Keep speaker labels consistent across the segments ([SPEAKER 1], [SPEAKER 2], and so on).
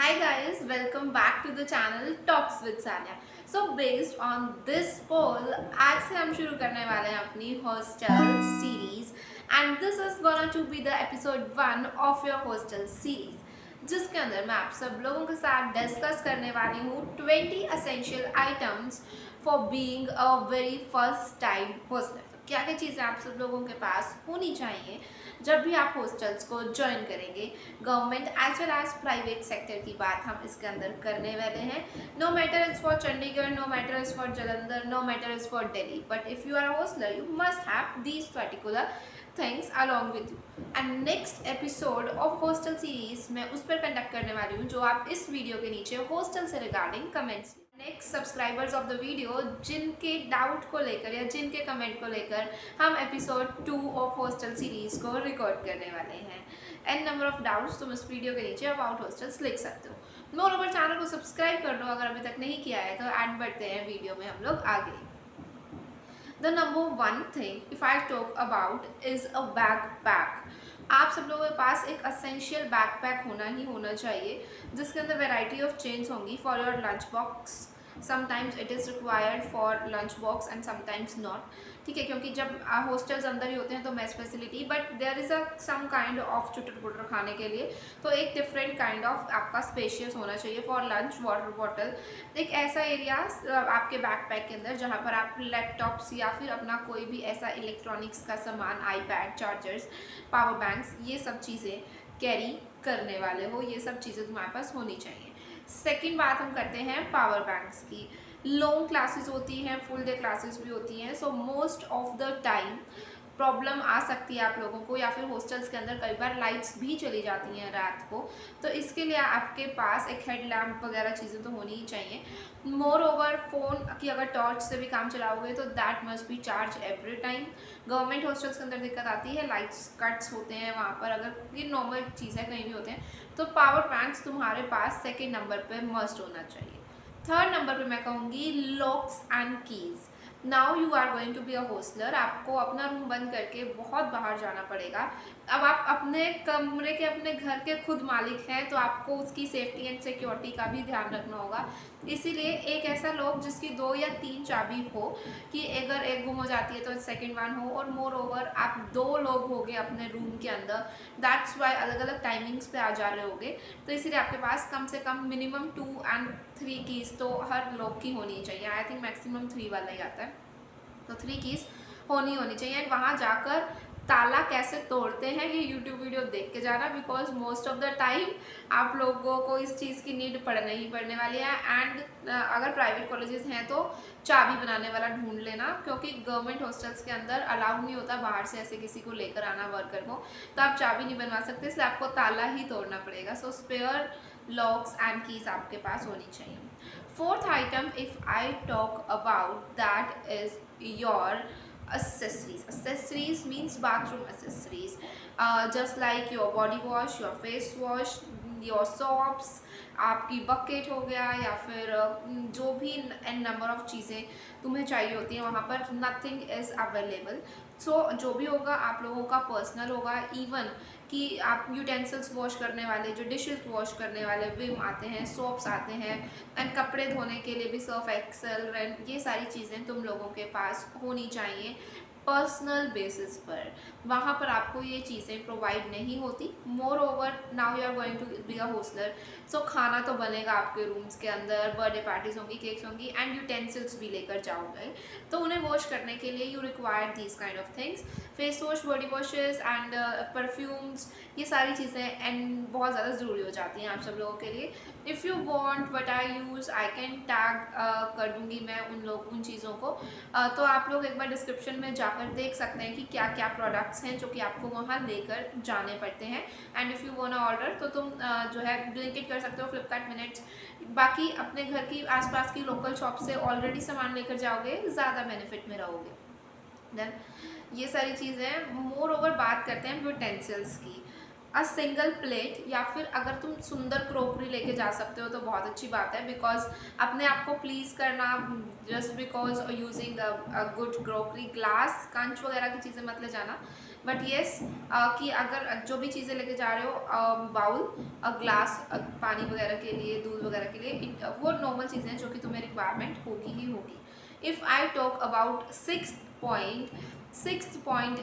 [SPEAKER 1] Hi guys, welcome back to the channel Talks with Sanya. So based on this poll, आज से हम शुरू करने वाले हैं अपनी hostel series and this is gonna to be the episode 1 of your hostel series जिसके अंदर मैं आप सब लोगों के साथ डिस्कस करने वाली हूँ 20 essential items for being a very first time hostel. क्या क्या चीज़ें आप सब लोगों के पास होनी चाहिए जब भी आप हॉस्टल्स को ज्वाइन करेंगे। Government as well as private sector की बात हम इसके अंदर करने वाले हैं। No matter is for Chandigarh, no matter is for Jalandhar, no matter is for Delhi, but if you are a hosteller you must have these particular things along with you. And next episode of hostel series मैं उस पर conduct करने वाली हूँ जो आप इस video के नीचे हॉस्टल से regarding comments next subscribers of the video जिनके डाउट को लेकर या जिनके कमेंट को लेकर हम एपिसोड 2 ऑफ हॉस्टल सीरीज को रिकॉर्ड करने वाले हैं। एन नंबर ऑफ डाउट्स तुम इस वीडियो के नीचे अबाउट हॉस्टल्स लिख सकते हो। मोर ओवर चैनल को सब्सक्राइब कर लो अगर अभी तक नहीं किया है तो एंड बढ़ते हैं वीडियो में हम लोग आगे। The number one thing if I talk about is a backpack. आप सब लोगों के पास एक असेंशियल बैकपैक होना ही होना चाहिए जिसके अंदर वेराइटी ऑफ चेंज होंगी for your lunch box. Sometimes it is required for lunch box and sometimes not. ठीक है, क्योंकि जब हॉस्टल्स अंदर ही होते हैं तो mess facility, but there is a some kind of चुटर पुटर खाने के लिए तो एक डिफरेंट काइंड ऑफ आपका स्पेशियस होना चाहिए फॉर लंच वाटर बॉटल। एक ऐसा एरिया आपके बैकपैक के अंदर जहाँ पर आप लैपटॉप्स या फिर अपना कोई भी ऐसा इलेक्ट्रॉनिक्स का सामान, आईपैड, चार्जर्स, पावर बैंक्स, ये सब चीज़ें कैरी करने वाले हो, ये सब चीज़ें तुम्हारे पास होनी चाहिए। सेकेंड बात हम करते हैं पावर बैंक्स की। लॉन्ग क्लासेस होती हैं, फुल डे क्लासेस भी होती हैं, so most of the time problem आ सकती है आप लोगों को, या फिर हॉस्टल्स के अंदर कई बार लाइट्स भी चली जाती हैं रात को, तो इसके लिए आपके पास एक हेड लैम्प वगैरह चीज़ें तो होनी ही चाहिए। मोर ओवर फ़ोन की अगर टॉर्च से भी काम चलाओगे तो that must be charge every time. Government hostels के अंदर दिक्कत आती है, लाइट्स कट्स होते हैं वहाँ पर, अगर ये नॉर्मल चीज़ है कहीं भी होते हैं, तो पावर बैंक्स तुम्हारे पास सेकेंड नंबर पर मस्ट होना चाहिए। थर्ड नंबर पे मैं कहूँगी locks and keys. Now you are going to be a hosteller, आपको अपना रूम बंद करके बहुत बाहर जाना पड़ेगा। अब आप अपने कमरे के, अपने घर के खुद मालिक हैं तो आपको उसकी सेफ्टी एंड सिक्योरिटी का भी ध्यान रखना होगा। इसीलिए एक ऐसा लॉक जिसकी 2 या 3 चाबी हो कि अगर एक गुम हो जाती है तो सेकेंड वन हो, और मोर ओवर आप 2 लोग होगे अपने रूम के अंदर, दैट्स वाई अलग अलग टाइमिंग्स पे आ जा रहे होगे, तो इसीलिए आपके पास कम से कम मिनिमम 2 एंड 3 कीज़ तो हर लॉक की होनी चाहिए। आई थिंक मैक्सिमम 3 वाला ही आता है, तो 3 कीज़ होनी चाहिए। एंड वहाँ जाकर ताला कैसे तोड़ते हैं ये यूट्यूब वीडियो देख के जाना, because most of the time आप लोगों को इस चीज़ की नीड पड़ने ही पड़ने वाली है। एंड अगर प्राइवेट कॉलेजेस हैं तो चाबी बनाने वाला ढूंढ लेना, क्योंकि गवर्नमेंट हॉस्टल्स के अंदर अलाउड नहीं होता बाहर से ऐसे किसी को लेकर आना वर्कर को, तो आप चाबी नहीं बनवा सकते, इसलिए आपको ताला ही तोड़ना पड़ेगा। सो स्पेयर लॉक्स एंड कीज आपके पास होनी चाहिए। Fourth item if I talk about that is your accessories means bathroom accessories, just like your body wash, your face wash, your soaps, आपकी बकेट हो गया, या फिर जो भी एन नंबर ऑफ चीज़ें तुम्हें चाहिए होती हैं वहाँ पर नथिंग इज़ अवेलेबल। सो जो भी होगा आप लोगों का पर्सनल होगा। इवन कि आप यूटेंसिल्स वॉश करने वाले, जो डिशेस वॉश करने वाले विम आते हैं, सोप्स आते हैं, एंड कपड़े धोने के लिए भी सर्फ एक्सेल, रेंट, ये सारी चीज़ें तुम लोगों के पास होनी चाहिए पर्सनल बेसिस पर। वहाँ पर आपको ये चीज़ें प्रोवाइड नहीं होती। Moreover now you are going to be a hosteller, so खाना तो बनेगा आपके रूम्स के अंदर, बर्थडे पार्टीज होंगी, केक्स होंगी, एंड यूटेंसिल्स भी लेकर जाओगे, तो उन्हें वॉश करने के लिए you require these kind of things, face wash, body washes and perfumes, ये सारी चीज़ें एंड बहुत ज़्यादा ज़रूरी हो जाती हैं आप सब लोगों के लिए। If you want what I use I can tag कर दूँगी मैं उन चीज़ों को, तो आप लोग एक बार डिस्क्रिप्शन में जाकर देख सकते हैं कि क्या क्या प्रोडक्ट्स हैं जो कि आपको वहाँ लेकर जाने पड़ते हैं। And if you want order तो तुम जो है ब्लिंकिट कर सकते हो, फ्लिपकार्ट मिनट्स, बाकी अपने घर की आसपास की लोकल शॉप से ऑलरेडी सामान लेकर जाओगे, ज़्यादा बेनिफिट में रहोगे। देन ये सारी चीज़ें। मोर ओवर बात करते हैं यूटेंसिल्स की। अ सिंगल प्लेट, या फिर अगर तुम सुंदर क्रोकरी लेके जा सकते हो तो बहुत अच्छी बात है, बिकॉज अपने आप को प्लीज़ करना just because using a good crockery, glass, कंच वगैरह की चीज़ें मत ले जाना। बट येस कि अगर जो भी चीज़ें लेके जा रहे हो, बाउल, ग्लास, पानी वगैरह के लिए, दूध वगैरह के लिए, वो नॉर्मल चीज़ें हैं जो कि तुम्हें रिक्वायरमेंट होगी ही होगी। If I talk about sixth point,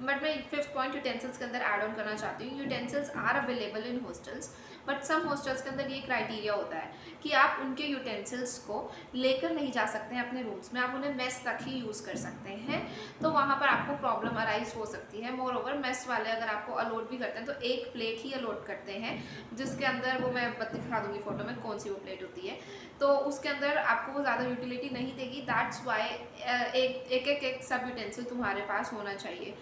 [SPEAKER 1] but मैं फिफ्थ पॉइंट यूटेंसिल्स के अंदर ऐड ऑन करना चाहती हूँ। Utensils are available in hostels, but some hostels के अंदर ये क्राइटेरिया होता है कि आप उनके यूटेंसिल्स को लेकर नहीं जा सकते हैं अपने रूम्स में, आप उन्हें मेस तक ही यूज़ कर सकते हैं। तो वहाँ पर आपको प्रॉब्लम अराइज हो सकती है। मोर ओवर मेस वाले अगर आपको अलॉट भी करते हैं तो एक प्लेट ही अलॉट करते हैं, जिसके अंदर वो मैं दिखा दूँगी फोटो में कौन सी वो प्लेट होती है। तो उसके अंदर आपको वो ज़्यादा यूटिलिटी नहीं देगी। दैट्स वाई एक सब यूटेंसिल तुम्हारे पास होना चाहिए।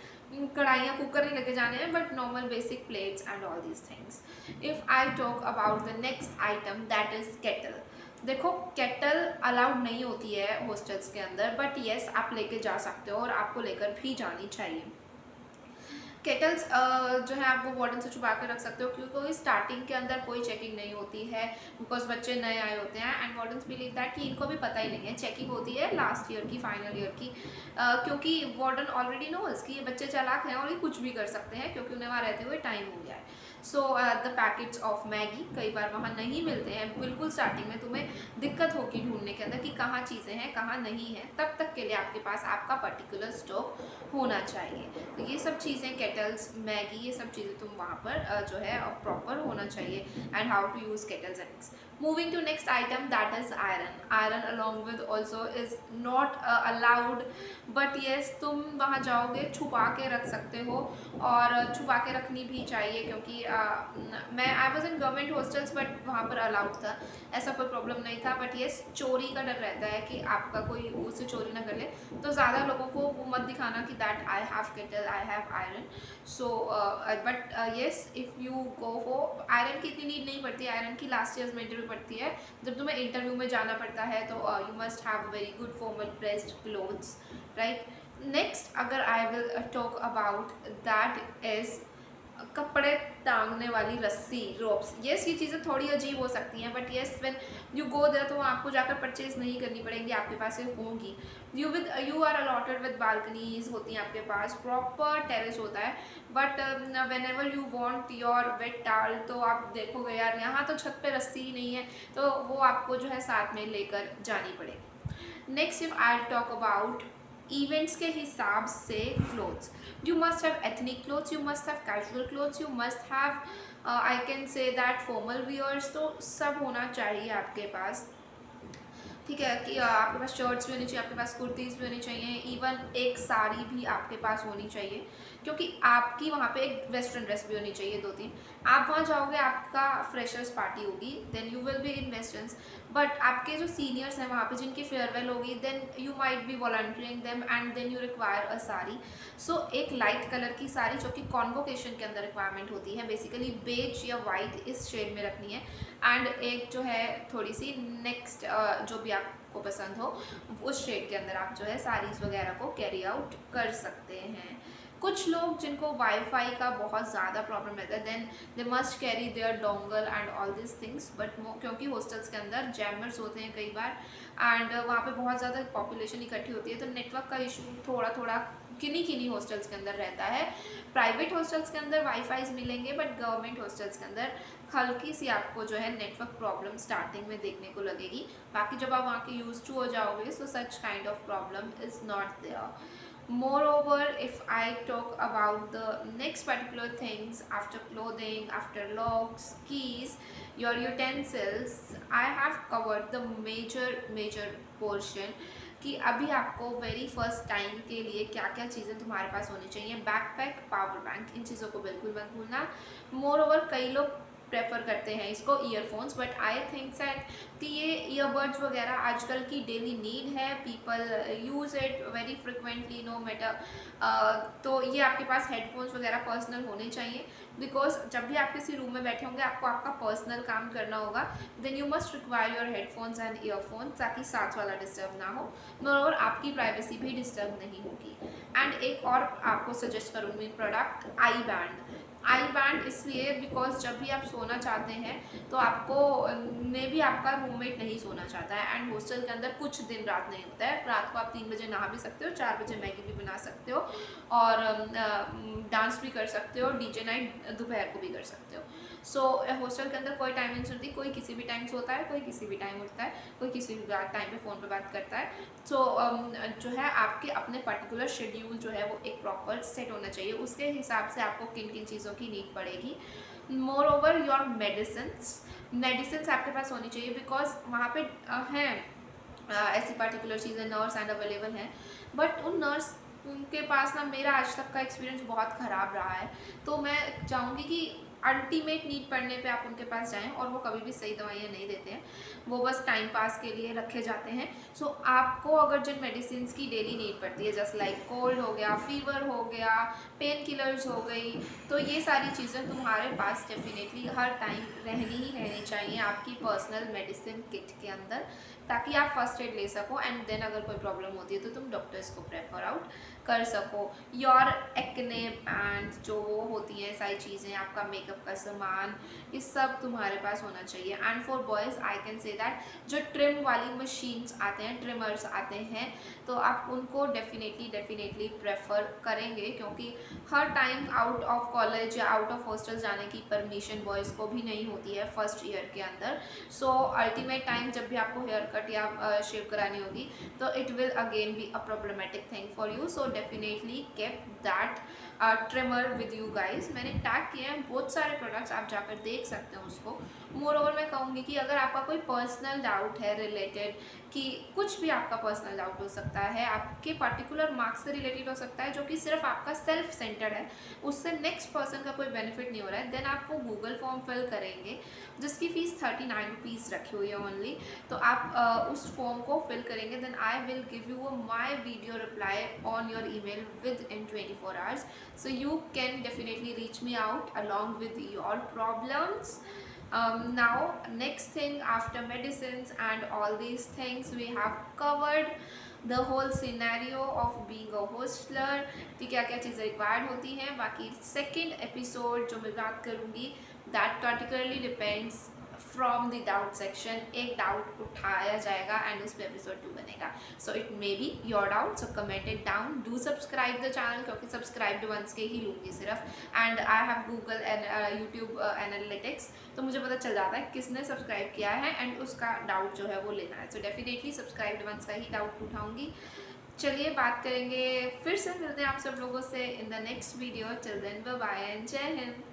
[SPEAKER 1] कढ़ाइयाँ, कुकर नहीं लेके जाने हैं, but normal basic plates and all these things. If I talk about the next item, that is kettle. देखो, केटल अलाउड नहीं होती है हॉस्टल्स के अंदर, बट येस आप लेके जा सकते हो और आपको लेकर भी जानी चाहिए। केटल्स जो है आप वो वार्डन से छुपा कर रख सकते हो, क्योंकि स्टार्टिंग के अंदर कोई चेकिंग नहीं होती है, बिकॉज बच्चे नए आए होते हैं एंड वार्डन्स बिलीव दैट कि इनको भी पता ही नहीं है। चेकिंग होती है लास्ट ईयर की, फाइनल ईयर की, क्योंकि वार्डन ऑलरेडी नोज कि ये बच्चे चालाक हैं और ये कुछ भी कर सकते हैं, क्योंकि उन्हें वहाँ रहते हुए टाइम हो गया है। So the packets of Maggi कई बार वहाँ नहीं मिलते हैं, बिल्कुल स्टार्टिंग में तुम्हें दिक्कत होगी ढूंढने के अंदर कि कहाँ चीज़ें हैं कहाँ नहीं है। तब तक के लिए आपके पास आपका पर्टिकुलर स्टॉक होना चाहिए। तो ये सब चीज़ें, केटल्स, मैगी, ये सब चीज़ें तुम वहाँ पर जो है प्रॉपर होना चाहिए। And how to use kettles and things. Moving to next item, that is iron. Iron along with also is not allowed, but yes तुम वहाँ जाओगे छुपा के रख सकते हो, और छुपा के रखनी भी चाहिए, क्योंकि मैं I was in government hostels, but वहाँ पर अलाउड था, ऐसा कोई प्रॉब्लम नहीं था। बट येस चोरी का डर रहता है कि आपका कोई उससे चोरी ना कर ले, तो ज़्यादा लोगों को वो मत दिखाना कि that I have kettle, I have iron. So but yes if you go for iron की इतनी नीड नहीं पड़ती। आयरन की लास्ट ईयर्स में इंटरव्यू पड़ती है, जब तुम्हें इंटरव्यू में जाना पड़ता है, तो you must have very good formal pressed clothes, right. Next अगर I will talk about, that is कपड़े टांगने वाली रस्सी, रोप्स। येस ये चीज़ें थोड़ी अजीब हो सकती हैं, but yes when you go there तो आपको जाकर परचेज नहीं करनी पड़ेंगी, आपके पास ये होंगी। You are allotted with balconies होती हैं आपके पास, प्रॉपर टेरेस होता है, but whenever you want your wet towel, तो आप देखोगे यार यहाँ तो छत पे रस्सी ही नहीं है, तो वो आपको जो है साथ में लेकर जानी पड़ेगी। Next if I talk about events के हिसाब से clothes, you must have ethnic clothes, you must have casual clothes, you must have I can say that formal wears, तो सब होना चाहिए आपके पास। ठीक है कि आपके पास शर्ट्स भी होनी चाहिए, आपके पास कुर्तीज़ भी होनी चाहिए, इवन एक साड़ी भी आपके पास होनी चाहिए, क्योंकि आपकी वहाँ पे एक वेस्टर्न ड्रेस भी होनी चाहिए, 2-3। आप वहाँ जाओगे, आपका फ्रेशर्स पार्टी होगी, then you will be in westerns, but आपके जो सीनियर्स हैं वहाँ पे जिनकी फेयरवेल होगी, then you might be volunteering them and then you require a sari. So एक लाइट कलर की साड़ी जो कि कॉन्वोकेशन के अंदर रिक्वायरमेंट होती है, बेसिकली बेज या वाइट इस शेड में रखनी है, एंड एक जो है थोड़ी सी नेक्स्ट जो भी आपको पसंद हो उस शेड के अंदर आप जो है साड़ीज़ वगैरह को कैरी आउट कर सकते हैं। कुछ लोग जिनको वाईफाई का बहुत ज़्यादा प्रॉब्लम रहता है, then they must carry their dongle and all this things, but क्योंकि हॉस्टल्स के अंदर जैमर्स होते हैं कई बार, एंड वहाँ पे बहुत ज़्यादा पॉपुलेशन इकट्ठी होती है, तो नेटवर्क का इशू थोड़ा थोड़ा किन्हीं हॉस्टल्स के अंदर रहता है। प्राइवेट हॉस्टल्स के अंदर वाईफाईज मिलेंगे, बट गवर्नमेंट हॉस्टल्स के अंदर हल्की सी आपको जो है नेटवर्क प्रॉब्लम स्टार्टिंग में देखने को लगेगी। बाकी जब आप वहाँ के यूज टू हो जाओगे, so such kind of problem is not there. Moreover, if I talk about the next particular things after clothing, after locks, keys, your utensils, I have covered the major portion कि अभी आपको very first time के लिए क्या क्या चीज़ें तुम्हारे पास होनी चाहिए। बैकपैक, पावर बैंक, इन चीज़ों को बिल्कुल मत भूलना। मोर ओवर कई लोग प्रेफर करते हैं इसको earphones, but I think that कि ये ईयरबड्स वगैरह आजकल की डेली नीड है, people use it very frequently no matter. तो ये आपके पास हेडफोन्स वगैरह पर्सनल होने चाहिए, बिकॉज जब भी आप किसी रूम में बैठे होंगे, आपको आपका पर्सनल काम करना होगा, then you must require your headphones and earphones, ताकि साथ वाला डिस्टर्ब ना हो, मोर आपकी प्राइवेसी भी डिस्टर्ब नहीं होगी। एंड एक और आपको सजेस्ट करूँगी product, I band. I band इसलिए बिकॉज जब भी आप सोना चाहते हैं तो आपको ने भी आपका रूममेट नहीं सोना चाहता है, एंड हॉस्टल के अंदर कुछ दिन रात नहीं होता है। रात को आप 3 बजे नहा भी सकते हो, 4 बजे मैगी भी बना सकते हो, और डांस भी कर सकते हो, डीजे नाइट दोपहर को भी कर सकते हो। सो हॉस्टल के अंदर कोई टाइमिंग्स होती, कोई किसी भी टाइम सोता है, कोई किसी भी टाइम उठता है, कोई किसी भी टाइम पे फ़ोन पे बात करता है। सो जो है आपके अपने पर्टिकुलर शेड्यूल जो है वो एक प्रॉपर सेट होना चाहिए, उसके हिसाब से आपको किन किन चीज़ों की नीड पड़ेगी। मोर ओवर योर मेडिसिन्स आपके पास होनी चाहिए, बिकॉज वहाँ पे हैं ऐसी पर्टिकुलर चीज़ें नर्स एंड अवेलेबल हैं, बट उन नर्स के पास ना मेरा आज तक का एक्सपीरियंस बहुत ख़राब रहा है। तो मैं चाहूँगी कि अल्टीमेट नीड पड़ने पे आप उनके पास जाएं, और वो कभी भी सही दवाइयाँ नहीं देते हैं, वो बस टाइम पास के लिए रखे जाते हैं। सो आपको अगर जिन मेडिसिन की डेली नीड पड़ती है, जस्ट लाइक कोल्ड हो गया, फीवर हो गया, पेन किलर्स हो गई, तो ये सारी चीज़ें तुम्हारे पास डेफिनेटली हर टाइम रहनी ही रहनी चाहिए आपकी पर्सनल मेडिसिन किट के अंदर, ताकि आप फर्स्ट एड ले सको, एंड देन अगर कोई प्रॉब्लम होती है तो तुम डॉक्टर्स को प्रेफर आउट कर सको। योर एक्ने एंड जो वो होती हैं सारी चीज़ें, आपका मेकअप का सामान, ये सब तुम्हारे पास होना चाहिए। And for boys I can say that जो ट्रिम वाली मशीन्स आते हैं, ट्रिमर्स आते हैं, तो आप उनको डेफिनेटली प्रेफर करेंगे, क्योंकि हर टाइम आउट ऑफ कॉलेज या आउट ऑफ हॉस्टल जाने की परमिशन बॉयज़ को भी नहीं होती है फर्स्ट ईयर के अंदर। सो अल्टीमेट टाइम जब भी आपको हेयर कट या शेव करानी होगी, तो it will again be a problematic thing for you. So definitely kept that trimmer with you guys. मैंने टैग किए हैं बहुत सारे प्रोडक्ट्स, आप जाकर देख सकते हो उसको। मोर ओवर मैं कहूँगी कि अगर आपका कोई पर्सनल डाउट है रिलेटेड, कि कुछ भी आपका पर्सनल डाउट हो सकता है, आपके पर्टिकुलर मार्क्स से रिलेटेड हो सकता है, जो कि सिर्फ आपका सेल्फ सेंटर्ड है, उससे नेक्स्ट पर्सन का कोई बेनिफिट नहीं हो रहा है, देन आप वो गूगल फॉर्म फिल करेंगे, जिसकी फ़ीस 39 रुपीज़ रखी हुई है ओनली। तो आप उस फॉर्म को फिल करेंगे, then I will give you my video reply on your email within 24 hours, so you can definitely reach me out along with your problems. Now next thing, after medicines and all these things, we have covered the whole scenario of being a hostler, कि क्या क्या चीज़ें required होती हैं। बाकी second episode जो मैं बात करूँगी, that particularly depends from the doubt section, एक डाउट उठाया जाएगा एंड उस पर एपिसोड 2 बनेगा। So it may be your doubt, so comment it down, do subscribe the channel, क्योंकि सब्सक्राइब्ड वंस के ही लूँगी सिर्फ, and I have Google and YouTube analytics, तो मुझे पता चल जाता है किसने सब्सक्राइब किया है एंड उसका डाउट जो है वो लेना है। सो डेफिनेटली सब्सक्राइब्ड वंस का ही डाउट उठाऊँगी। चलिए बात करेंगे, फिर से मिलते हैं आप सब लोगों से in the next video. Till then bye bye and Jai Hind.